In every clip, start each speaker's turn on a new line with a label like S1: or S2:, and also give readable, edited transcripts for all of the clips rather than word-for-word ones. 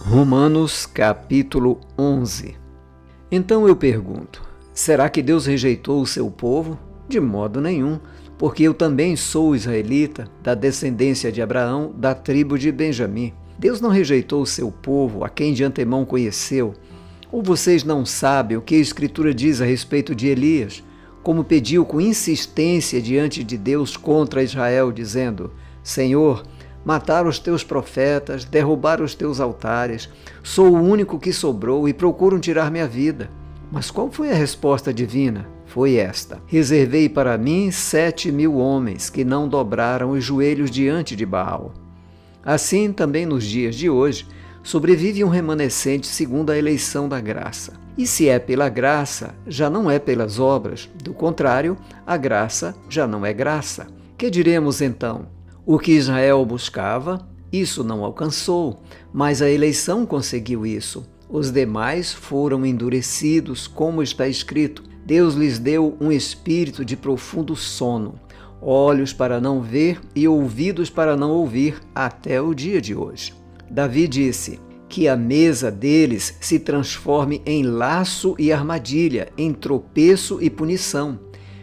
S1: Romanos capítulo 11. Então eu pergunto, será que Deus rejeitou o seu povo? De modo nenhum, porque eu também sou israelita, da descendência de Abraão, da tribo de Benjamim. Deus não rejeitou o seu povo, a quem de antemão conheceu. Ou vocês não sabem o que a Escritura diz a respeito de Elias, como pediu com insistência diante de Deus contra Israel, dizendo: Senhor, mataram os teus profetas, derrubaram os teus altares, sou o único que sobrou e procuram tirar minha vida. Mas qual foi a resposta divina? Foi esta: reservei para mim 7.000 homens que não dobraram os joelhos diante de Baal. Assim, também nos dias de hoje, sobrevive um remanescente segundo a eleição da graça. E se é pela graça, já não é pelas obras. Do contrário, a graça já não é graça. Que diremos então? O que Israel buscava, isso não alcançou, mas a eleição conseguiu isso. Os demais foram endurecidos, como está escrito: Deus lhes deu um espírito de profundo sono, olhos para não ver e ouvidos para não ouvir, até o dia de hoje. Davi disse: que a mesa deles se transforme em laço e armadilha, em tropeço e punição,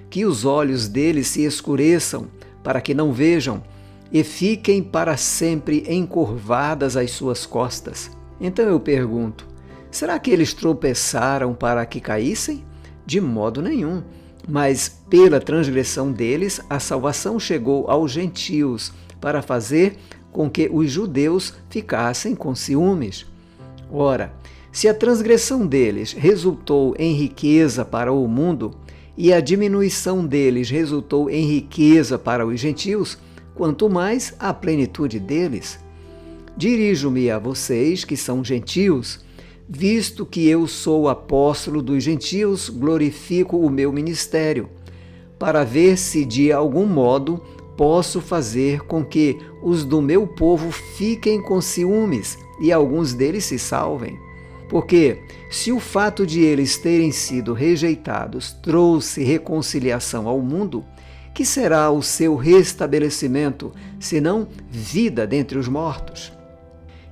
S1: que os olhos deles se escureçam, para que não vejam, e fiquem para sempre encurvadas as suas costas. Então eu pergunto, será que eles tropeçaram para que caíssem? De modo nenhum, mas pela transgressão deles a salvação chegou aos gentios, para fazer com que os judeus ficassem com ciúmes. Ora, se a transgressão deles resultou em riqueza para o mundo, e a diminuição deles resultou em riqueza para os gentios, quanto mais a plenitude deles. Dirijo-me a vocês que são gentios, visto que eu sou apóstolo dos gentios, glorifico o meu ministério, para ver se de algum modo posso fazer com que os do meu povo fiquem com ciúmes e alguns deles se salvem. Porque, se o fato de eles terem sido rejeitados trouxe reconciliação ao mundo, que será o seu restabelecimento, senão vida dentre os mortos?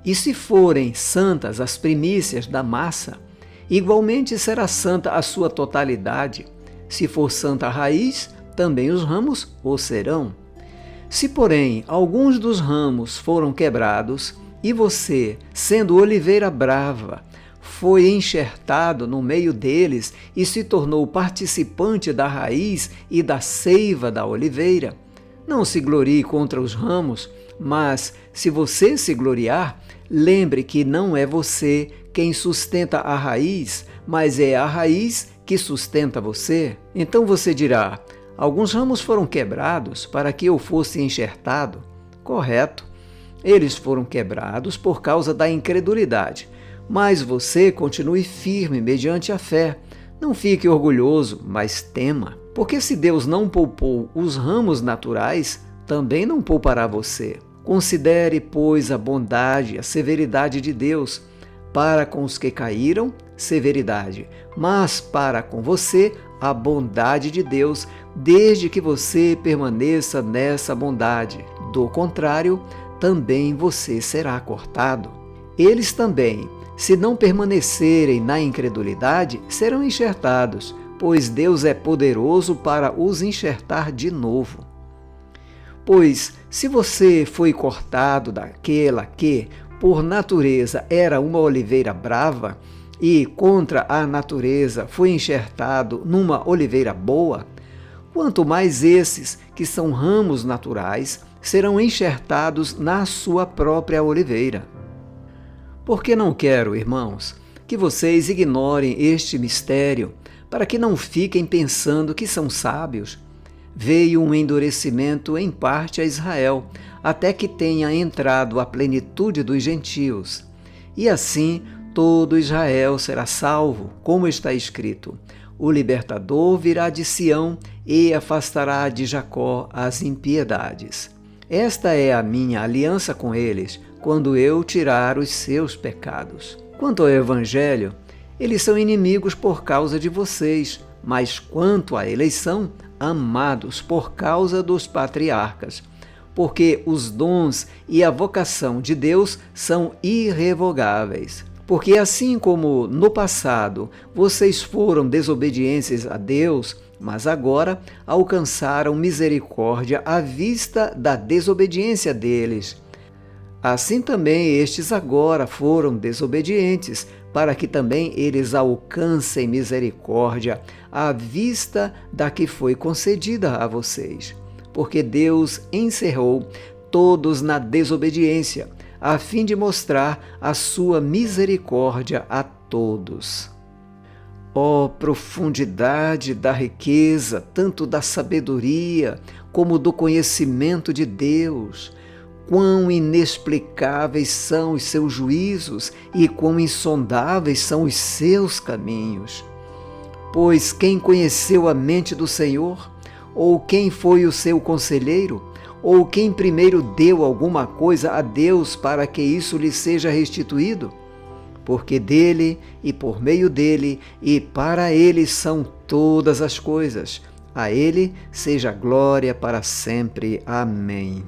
S1: E se forem santas as primícias da massa, igualmente será santa a sua totalidade. Se for santa a raiz, também os ramos o serão. Se, porém, alguns dos ramos foram quebrados, e você, sendo oliveira brava, foi enxertado no meio deles e se tornou participante da raiz e da seiva da oliveira, não se glorie contra os ramos, mas, se você se gloriar, lembre que não é você quem sustenta a raiz, mas é a raiz que sustenta você. Então você dirá: alguns ramos foram quebrados para que eu fosse enxertado. Correto. Eles foram quebrados por causa da incredulidade. Mas você continue firme mediante a fé. Não fique orgulhoso, mas tema. Porque se Deus não poupou os ramos naturais, também não poupará você. Considere, pois, a bondade e a severidade de Deus. Para com os que caíram, severidade, mas para com você, a bondade de Deus, desde que você permaneça nessa bondade. Do contrário, também você será cortado. Eles também, se não permanecerem na incredulidade, serão enxertados, pois Deus é poderoso para os enxertar de novo. Pois, se você foi cortado daquela que, por natureza, era uma oliveira brava, e contra a natureza foi enxertado numa oliveira boa, quanto mais esses, que são ramos naturais, serão enxertados na sua própria oliveira. Porque não quero, irmãos, que vocês ignorem este mistério, para que não fiquem pensando que são sábios. Veio um endurecimento em parte a Israel, até que tenha entrado a plenitude dos gentios. E assim todo Israel será salvo, como está escrito: o libertador virá de Sião e afastará de Jacó as impiedades. Esta é a minha aliança com eles, quando eu tirar os seus pecados. Quanto ao Evangelho, eles são inimigos por causa de vocês, mas quanto à eleição, amados por causa dos patriarcas, porque os dons e a vocação de Deus são irrevogáveis. Porque assim como no passado vocês foram desobedientes a Deus, mas agora alcançaram misericórdia à vista da desobediência deles, assim também estes agora foram desobedientes, para que também eles alcancem misericórdia à vista da que foi concedida a vocês. Porque Deus encerrou todos na desobediência, a fim de mostrar a sua misericórdia a todos. Ó profundidade da riqueza, tanto da sabedoria como do conhecimento de Deus! Quão inexplicáveis são os seus juízos e quão insondáveis são os seus caminhos! Pois quem conheceu a mente do Senhor? Ou quem foi o seu conselheiro? Ou quem primeiro deu alguma coisa a Deus para que isso lhe seja restituído? Porque dele, e por meio dele, e para ele são todas as coisas. A ele seja glória para sempre. Amém.